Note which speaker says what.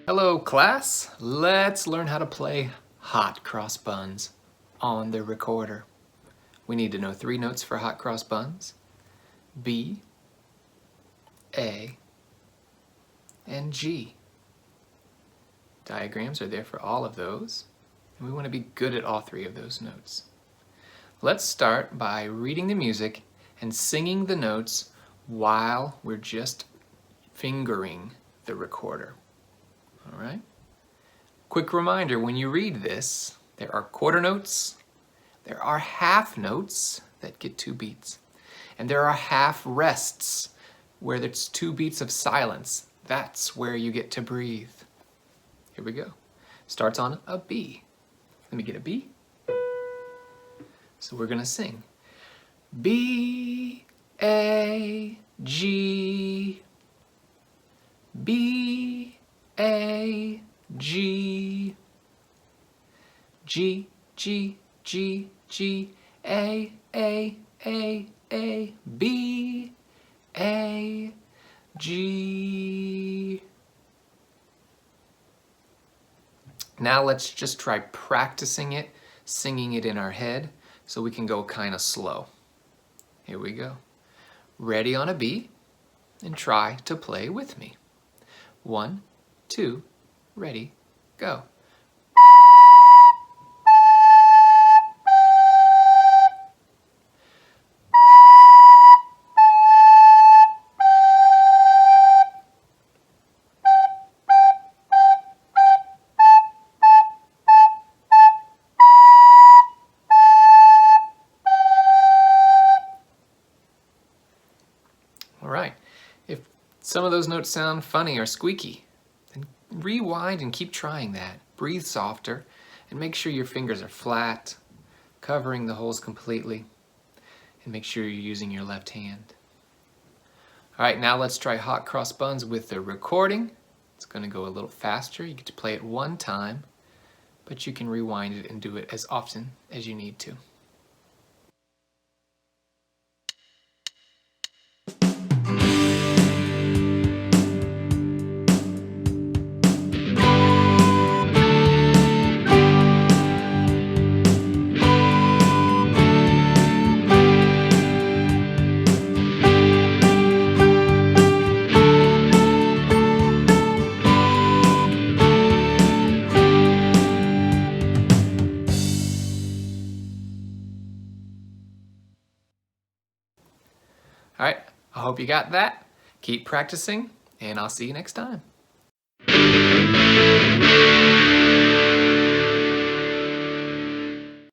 Speaker 1: Hello class, let's learn how to play hot cross buns on the recorder. We need to know 3 notes for hot cross buns: B, A, and G. Diagrams are there for all of those, and we want to be good at all 3 of those notes. Let's start by reading the music and singing the notes while we're just fingering the recorder. All right? Quick reminder, when you read this, there are quarter notes, there are half notes that get 2 beats, and there are half rests where there's 2 beats of silence. That's where you get to breathe. Here we go. Starts on a B. Let me get a B. So we're gonna sing B, A, G, B, A, G, G, G, G, G, A, B, A, G. Now let's just try practicing it, singing it in our head, so we can go kind of slow. Here we go. Ready on a B, and try to play with me. 1, 2, ready, go. All right, if some of those notes sound funny or squeaky, then rewind and keep trying that. Breathe softer and make sure your fingers are flat, covering the holes completely, and make sure you're using your left hand. All right, now let's try hot cross buns with the recording. It's gonna go a little faster. You get to play it 1 time, but you can rewind it and do it as often as you need to. All right, I hope you got that. Keep practicing, and I'll see you next time.